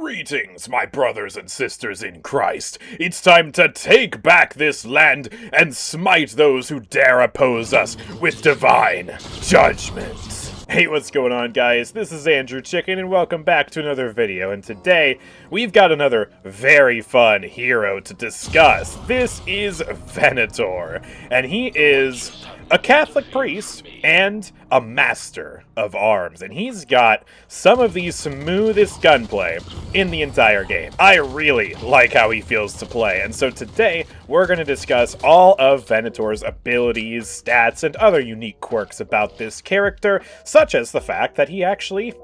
Greetings, my brothers and sisters in Christ. It's time to take back this land and smite those who dare oppose us with divine judgment. Hey, what's going on, guys? This is AndrewChicken, and welcome back to another video. And today, we've got another very fun hero to discuss. This is Venator, and he is a Catholic priest and a master of arms, and he's got some of the smoothest gunplay in the entire game. I really like how he feels to play, and so today we're going to discuss all of Venator's abilities, stats, and other unique quirks about this character, such as the fact that he actually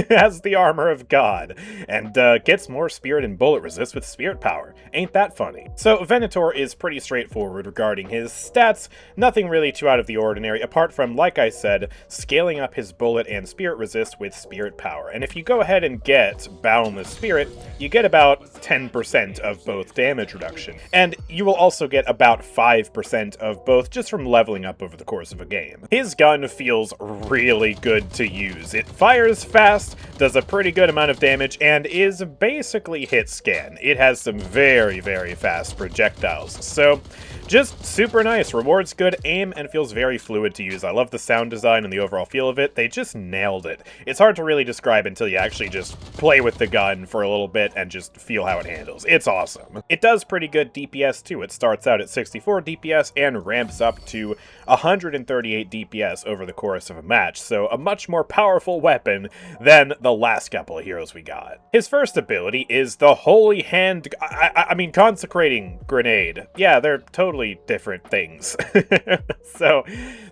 has the armor of God, and gets more spirit and bullet resist with spirit power. Ain't that funny? So Venator is pretty straightforward regarding his stats, nothing really too out of the ordinary, apart from, like I said, scaling up his bullet and spirit resist with spirit power. And if you go ahead and get Boundless Spirit, you get about 10% of both damage reduction. And you will also get about 5% of both just from leveling up over the course of a game. His gun feels really good to use. It fires fast, does a pretty good amount of damage, and is basically hit scan. It has some very, very fast projectiles. So just super nice, rewards good aim, and feels very fluid to use. I love the sound design and the overall feel of it. They just nailed it. It's hard to really describe until you actually just play with the gun for a little bit and just feel how it handles. It's awesome. It does pretty good DPS too. It starts out at 64 DPS and ramps up to 138 DPS over the course of a match, so a much more powerful weapon than the last couple of heroes we got. His first ability is the Holy Hand, I mean Consecrating Grenade. Yeah, they're totally different things. So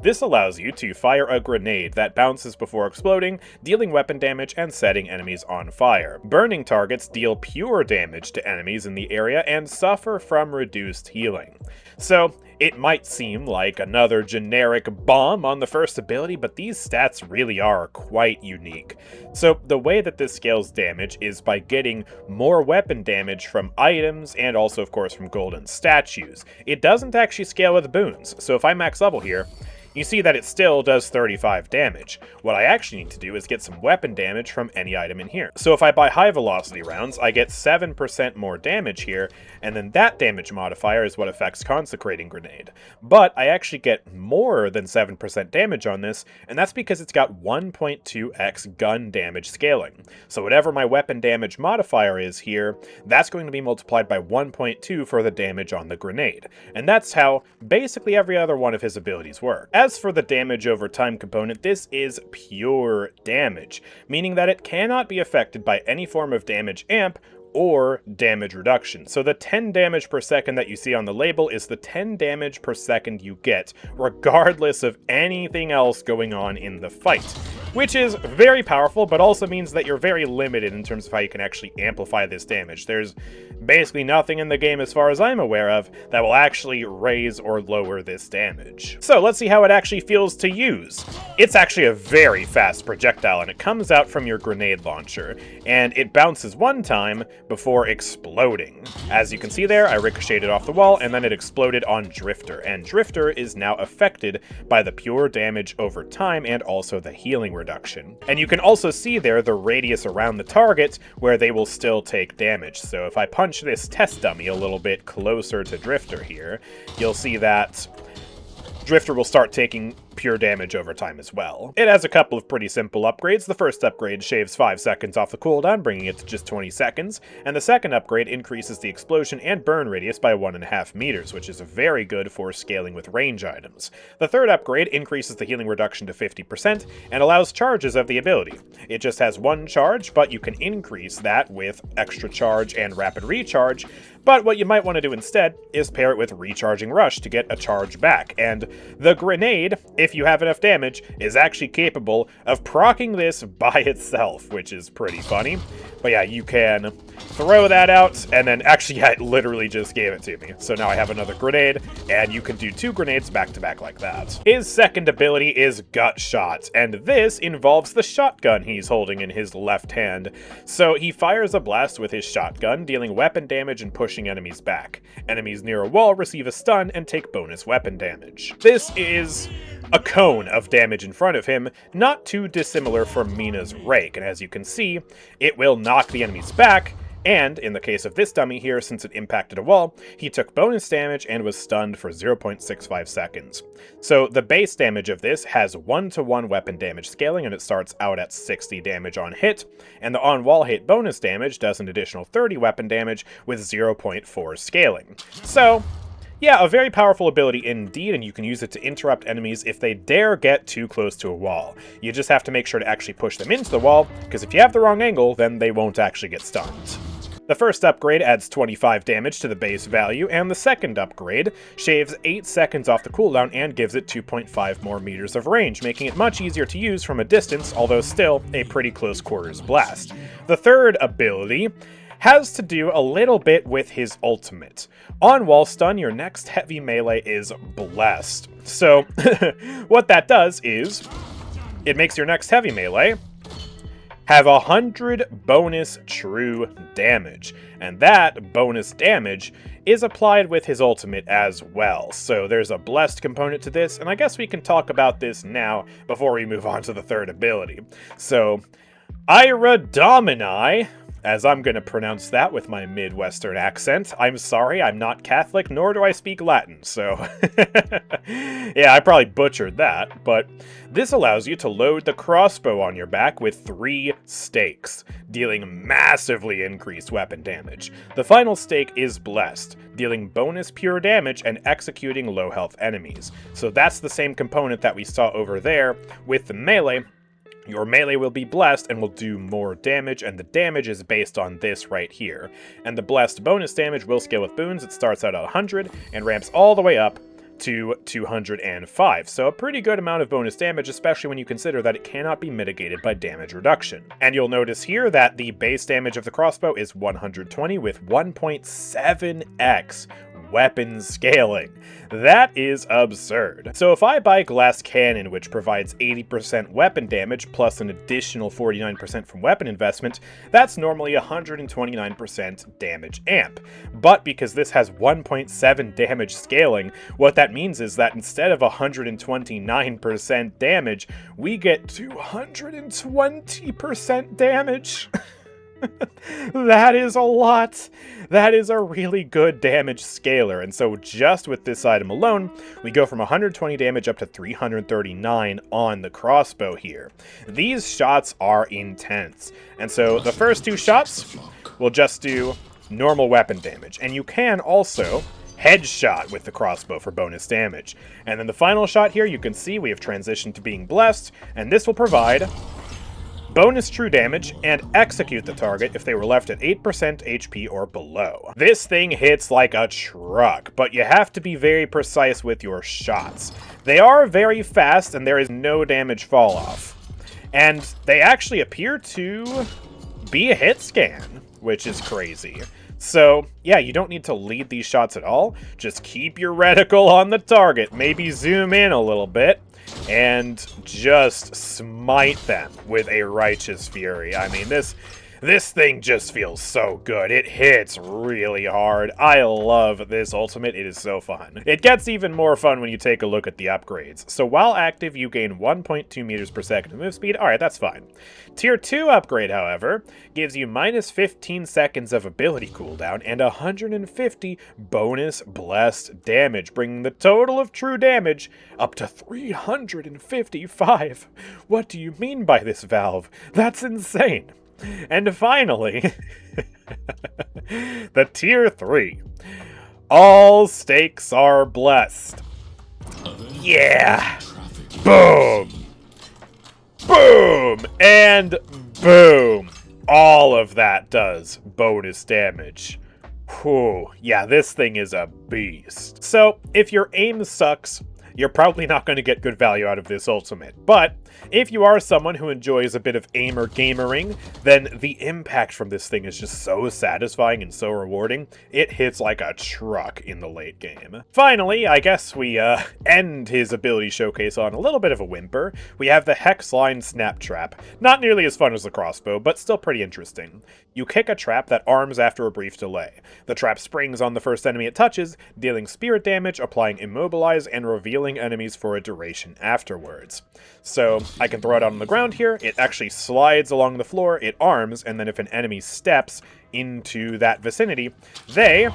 this allows you to fire a grenade that bounces before exploding, dealing weapon damage and setting enemies on fire. Burning targets deal pure damage to enemies in the area and suffer from reduced healing. So it might seem like another generic bomb on the first ability, but these stats really are quite unique. So the way that this scales damage is by getting more weapon damage from items and also, of course, from golden statues. It doesn't actually scale with boons, so if I max level here, you see that it still does 35 damage. What I actually need to do is get some weapon damage from any item in here. So if I buy high velocity rounds, I get 7% more damage here, and then that damage modifier is what affects Consecrating Grenade. But I actually get more than 7% damage on this, and that's because it's got 1.2x gun damage scaling. So whatever my weapon damage modifier is here, that's going to be multiplied by 1.2 for the damage on the grenade. And that's how basically every other one of his abilities work. As for the damage over time component, this is pure damage, meaning that it cannot be affected by any form of damage amp or damage reduction. So the 10 damage per second that you see on the label is the 10 damage per second you get, regardless of anything else going on in the fight. Which is very powerful, but also means that you're very limited in terms of how you can actually amplify this damage. There's basically nothing in the game, as far as I'm aware of, that will actually raise or lower this damage. So let's see how it actually feels to use. It's actually a very fast projectile, and it comes out from your grenade launcher, and it bounces one time before exploding. As you can see there, I ricocheted off the wall, and then it exploded on Drifter, and Drifter is now affected by the pure damage over time and also the healing reduction. And you can also see there the radius around the target where they will still take damage. So if I punch this test dummy a little bit closer to Drifter here, you'll see that Drifter will start taking pure damage over time as well. It has a couple of pretty simple upgrades. The first upgrade shaves 5 seconds off the cooldown, bringing it to just 20 seconds, and the second upgrade increases the explosion and burn radius by 1.5 meters, which is very good for scaling with range items. The third upgrade increases the healing reduction to 50% and allows charges of the ability. It just has one charge, but you can increase that with extra charge and rapid recharge, but what you might want to do instead is pair it with Recharging Rush to get a charge back, and the grenade, if you have enough damage, is actually capable of proccing this by itself, which is pretty funny. But yeah, you can throw that out, and then actually, yeah, it literally just gave it to me. So now I have another grenade, and you can do 2 grenades back to back like that. His second ability is Gutshot, and this involves the shotgun he's holding in his left hand. So he fires a blast with his shotgun, dealing weapon damage and pushing enemies back. Enemies near a wall receive a stun and take bonus weapon damage. This is a cone of damage in front of him, not too dissimilar from Mina's rake, and as you can see, it will knock the enemies back, and in the case of this dummy here, since it impacted a wall, he took bonus damage and was stunned for 0.65 seconds. So the base damage of this has 1-to-1 weapon damage scaling, and it starts out at 60 damage on hit, and the on-wall hit bonus damage does an additional 30 weapon damage with 0.4 scaling. So yeah, a very powerful ability indeed, and you can use it to interrupt enemies if they dare get too close to a wall. You just have to make sure to actually push them into the wall, because if you have the wrong angle, then they won't actually get stunned. The first upgrade adds 25 damage to the base value, and the second upgrade shaves 8 seconds off the cooldown and gives it 2.5 more meters of range, making it much easier to use from a distance, although still a pretty close quarters blast. The third ability has to do a little bit with his ultimate. On wall stun, your next heavy melee is blessed. So what that does is it makes your next heavy melee have 100 bonus true damage, and that bonus damage is applied with his ultimate as well. So there's a blessed component to this, and I guess we can talk about this now before we move on to the third ability. So Ira Domini, as I'm going to pronounce that with my Midwestern accent. I'm sorry, I'm not Catholic, nor do I speak Latin, so yeah, I probably butchered that, but this allows you to load the crossbow on your back with 3 stakes, dealing massively increased weapon damage. The final stake is blessed, dealing bonus pure damage and executing low health enemies. So that's the same component that we saw over there with the melee. Your melee will be blessed and will do more damage, and the damage is based on this right here. And the blessed bonus damage will scale with boons. It starts out at 100 and ramps all the way up to 205. So a pretty good amount of bonus damage, especially when you consider that it cannot be mitigated by damage reduction. And you'll notice here that the base damage of the crossbow is 120 with 1.7x weapon scaling. That is absurd. So if I buy Glass Cannon, which provides 80% weapon damage plus an additional 49% from weapon investment, that's normally 129% damage amp. But because this has 1.7 damage scaling, what that means is that instead of 129% damage, we get 220% damage. That is a lot. That is a really good damage scaler, and so just with this item alone, we go from 120 damage up to 339 on the crossbow here. These shots are intense, and so the first 2 shots will just do normal weapon damage, and you can also headshot with the crossbow for bonus damage. And then the final shot here, you can see we have transitioned to being blessed, and this will provide bonus true damage, and execute the target if they were left at 8% HP or below. This thing hits like a truck, but you have to be very precise with your shots. They are very fast, and there is no damage fall off. And they actually appear to be a hit scan, which is crazy. So, yeah, you don't need to lead these shots at all. Just keep your reticle on the target, maybe zoom in a little bit, and just smite them with a righteous fury. I mean, this thing just feels so good. It hits really hard. I love this ultimate. It is so fun. It gets even more fun when you take a look at the upgrades. So while active, you gain 1.2 meters per second of move speed. Alright, that's fine. Tier 2 upgrade, however, gives you minus 15 seconds of ability cooldown and 150 bonus blessed damage, bringing the total of true damage up to 355. What do you mean by this, Valve? That's insane. And finally, the Tier 3. All stakes are blessed. Yeah! Boom! Boom! And boom! All of that does bonus damage. Whew. Yeah, this thing is a beast. So, if your aim sucks, you're probably not going to get good value out of this ultimate. But If you are someone who enjoys a bit of aim or gamering, then the impact from this thing is just so satisfying and so rewarding. It hits like a truck in the late game. Finally, I guess we end his ability showcase on a little bit of a whimper. We have the Hex-lined snap trap. Not nearly as fun as the crossbow, but still pretty interesting. You kick a trap that arms after a brief delay. The trap springs on the first enemy it touches, dealing spirit damage, applying immobilize, and revealing enemies for a duration afterwards. So I can throw it out on the ground here, it actually slides along the floor, it arms, and then if an enemy steps into that vicinity, they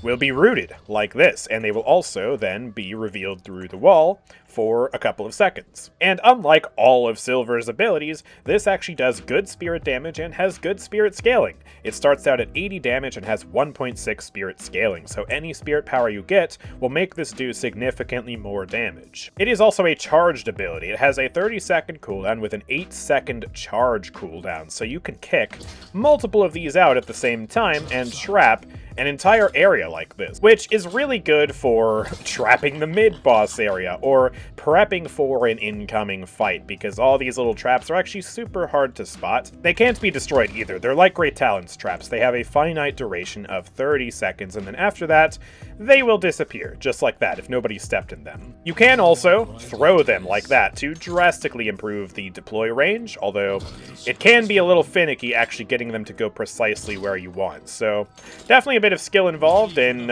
will be rooted like this, and they will also then be revealed through the wall for a couple of seconds. And unlike all of Silver's abilities, this actually does good spirit damage and has good spirit scaling. It starts out at 80 damage and has 1.6 spirit scaling, so any spirit power you get will make this do significantly more damage. It is also a charged ability. It has a 30-second cooldown with an 8-second charge cooldown, so you can kick multiple of these out at the same time and trap an entire area like this, which is really good for trapping the mid-boss area or prepping for an incoming fight, because all these little traps are actually super hard to spot. They can't be destroyed either. They're like Great Talons traps. They have a finite duration of 30 seconds, and then after that, they will disappear, just like that, if nobody stepped in them. You can also throw them like that to drastically improve the deploy range, although it can be a little finicky actually getting them to go precisely where you want. So definitely a bit of skill involved in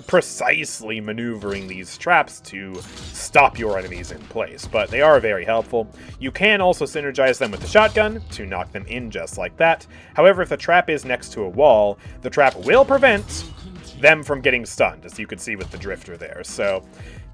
precisely maneuvering these traps to stop your enemies in place, but they are very helpful. You can also synergize them with the shotgun to knock them in just like that. However, if the trap is next to a wall, the trap will prevent them from getting stunned, as you can see with the drifter there. So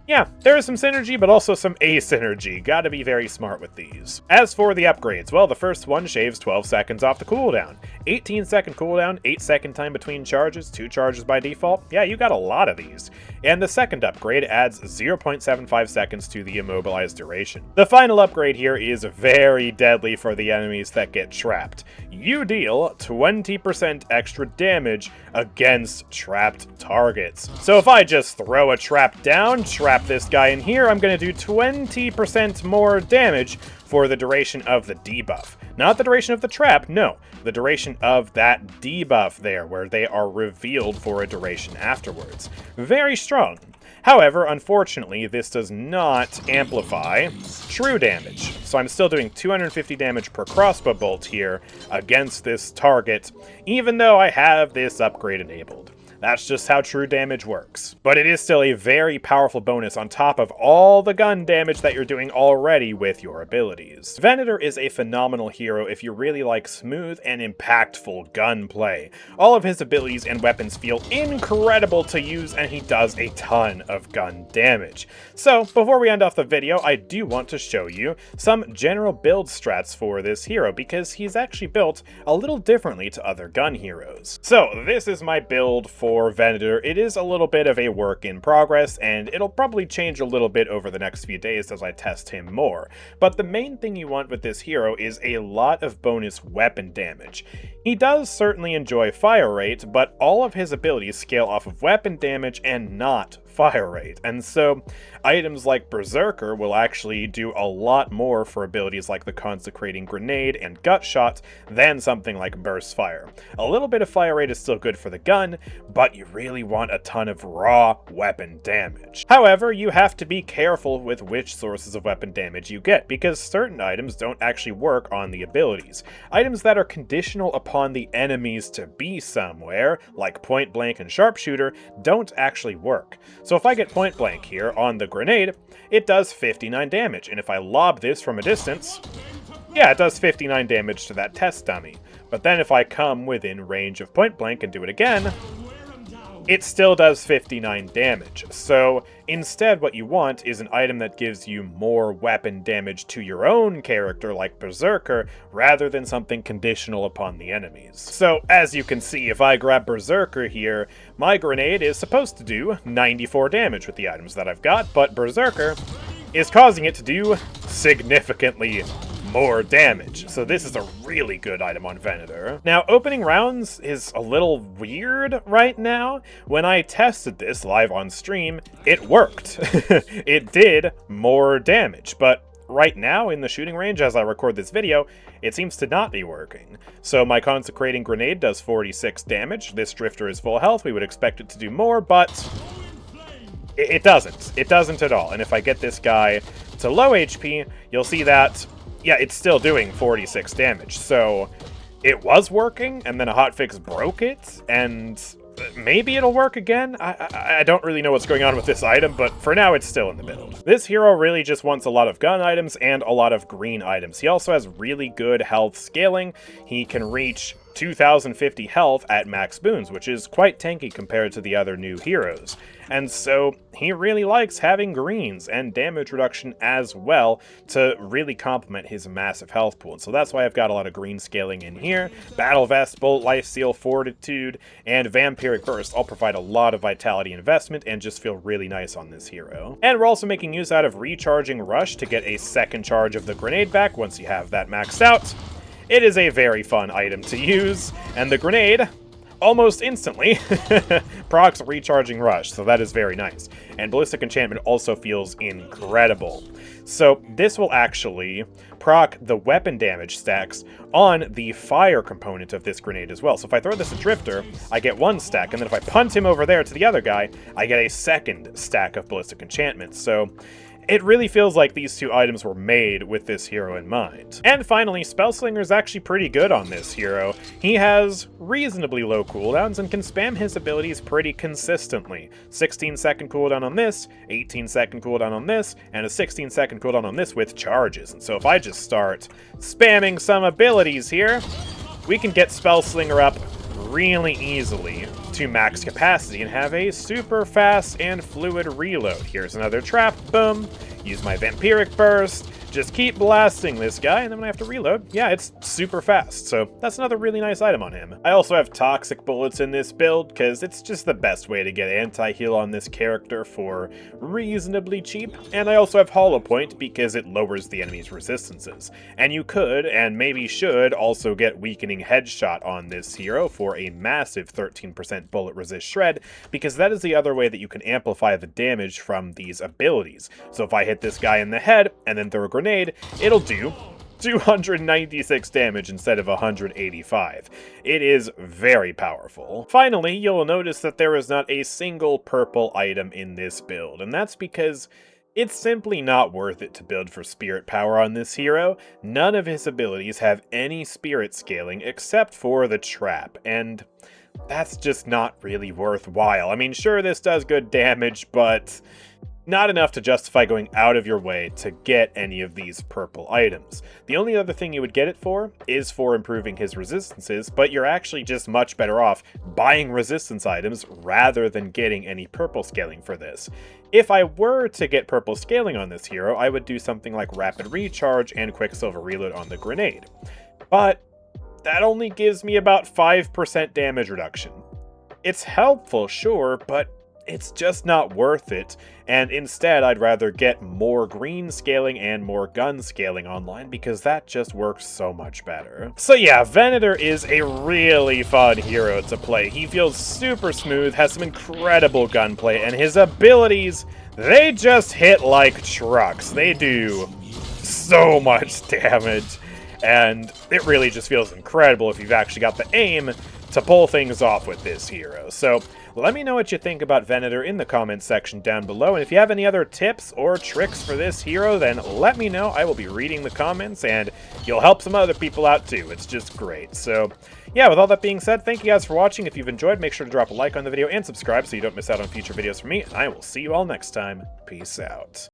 yeah, there is some synergy, but also some asymnergy. Gotta be very smart with these. As for the upgrades, well, the first one shaves 12 seconds off the cooldown. 18-second cooldown, 8-second time between charges, 2 charges by default. Yeah, you got a lot of these. And the second upgrade adds 0.75 seconds to the immobilized duration. The final upgrade here is very deadly for the enemies that get trapped. You deal 20% extra damage against trapped targets. So if I just throw a trap down, trap this guy in here, I'm going to do 20% more damage for the duration of the debuff. Not the duration of the trap, no. The duration of that debuff there, where they are revealed for a duration afterwards. Very strong. However, unfortunately, this does not amplify true damage. So I'm still doing 250 damage per crossbow bolt here against this target, even though I have this upgrade enabled. That's just how true damage works. But it is still a very powerful bonus on top of all the gun damage that you're doing already with your abilities. Venator is a phenomenal hero if you really like smooth and impactful gunplay. All of his abilities and weapons feel incredible to use, and he does a ton of gun damage. So, before we end off the video, I do want to show you some general build strats for this hero, because he's actually built a little differently to other gun heroes. So, this is my build for Venator. It is a little bit of a work in progress, and it'll probably change a little bit over the next few days as I test him more. But the main thing you want with this hero is a lot of bonus weapon damage. He does certainly enjoy fire rate, but all of his abilities scale off of weapon damage and not fire rate, and so items like Berserker will actually do a lot more for abilities like the Consecrating Grenade and Gutshot than something like Burst Fire. A little bit of fire rate is still good for the gun, but you really want a ton of raw weapon damage. However, you have to be careful with which sources of weapon damage you get, because certain items don't actually work on the abilities. Items that are conditional upon the enemies to be somewhere, like Point Blank and Sharpshooter, don't actually work. So if I get Point Blank here on the grenade, it does 59 damage, and if I lob this from a distance, yeah, it does 59 damage to that test dummy. But then if I come within range of Point Blank and do it again, it still does 59 damage. So instead what you want is an item that gives you more weapon damage to your own character, like Berserker, rather than something conditional upon the enemies. So as you can see, if I grab Berserker here, my grenade is supposed to do 94 damage with the items that I've got, but Berserker is causing it to do significantly more damage. So this is a really good item on Venator. Now, opening rounds is a little weird right now. When I tested this live on stream, it worked. It did more damage, but right now in the shooting range as I record this video, it seems to not be working. So my Consecrating grenade does 46 damage. This drifter is full health. We would expect it to do more, but it doesn't. It doesn't at all. And if I get this guy to low HP, you'll see that, yeah, it's still doing 46 damage. So it was working, and then a hotfix broke it, and maybe it'll work again? I don't really know what's going on with this item, but for now it's still in the build. This hero really just wants a lot of gun items and a lot of green items. He also has really good health scaling. He can reach 2050 health at max boons, which is quite tanky compared to the other new heroes. And so he really likes having greens and damage reduction as well to really complement his massive health pool. And so that's why I've got a lot of green scaling in here. Battle Vest, Bolt, Lifesteal, Fortitude, and Vampiric Burst all provide a lot of vitality investment and just feel really nice on this hero. And we're also making use out of Recharging Rush to get a second charge of the grenade back once you have that maxed out. It is a very fun item to use, and the grenade, almost instantly, procs Recharging Rush, so that is very nice. And Ballistic Enchantment also feels incredible. So this will actually proc the weapon damage stacks on the fire component of this grenade as well. So if I throw this at Drifter, I get one stack, and then if I punt him over there to the other guy, I get a second stack of Ballistic Enchantment. So it really feels like these two items were made with this hero in mind. And finally, Spellslinger is actually pretty good on this hero. He has reasonably low cooldowns and can spam his abilities pretty consistently. 16-second cooldown on this, 18-second cooldown on this, and a 16-second cooldown on this with charges. And so if I just start spamming some abilities here, we can get Spellslinger up really easily to max capacity and have a super fast and fluid reload. Here's another trap, boom, use my Vampiric Burst, just keep blasting this guy, and then when I have to reload, yeah, it's super fast, so that's another really nice item on him. I also have Toxic Bullets in this build, because it's just the best way to get anti-heal on this character for reasonably cheap, and I also have Hollow Point because it lowers the enemy's resistances. And you could, and maybe should, also get Weakening Headshot on this hero for a massive 13% bullet resist shred, because that is the other way that you can amplify the damage from these abilities. So if I hit this guy in the head, and then throw a grenade, it'll do 296 damage instead of 185. It is very powerful. Finally, you'll notice that there is not a single purple item in this build, and that's because it's simply not worth it to build for spirit power on this hero. None of his abilities have any spirit scaling except for the trap, and that's just not really worthwhile. I mean, sure, this does good damage, but not enough to justify going out of your way to get any of these purple items. The only other thing you would get it for is for improving his resistances, but you're actually just much better off buying resistance items rather than getting any purple scaling for this. If I were to get purple scaling on this hero, I would do something like Rapid Recharge and Quicksilver Reload on the grenade. But that only gives me about 5% damage reduction. It's helpful, sure, but it's just not worth it, and instead I'd rather get more green scaling and more gun scaling online because that just works so much better. So yeah, Venator is a really fun hero to play. He feels super smooth, has some incredible gunplay, and his abilities, they just hit like trucks. They do so much damage, and it really just feels incredible if you've actually got the aim to pull things off with this hero. So let me know what you think about Venator in the comments section down below, and if you have any other tips or tricks for this hero, then let me know. I will be reading the comments, and you'll help some other people out too. It's just great. So yeah, with all that being said, thank you guys for watching. If you've enjoyed, make sure to drop a like on the video and subscribe so you don't miss out on future videos from me, and I will see you all next time. Peace out.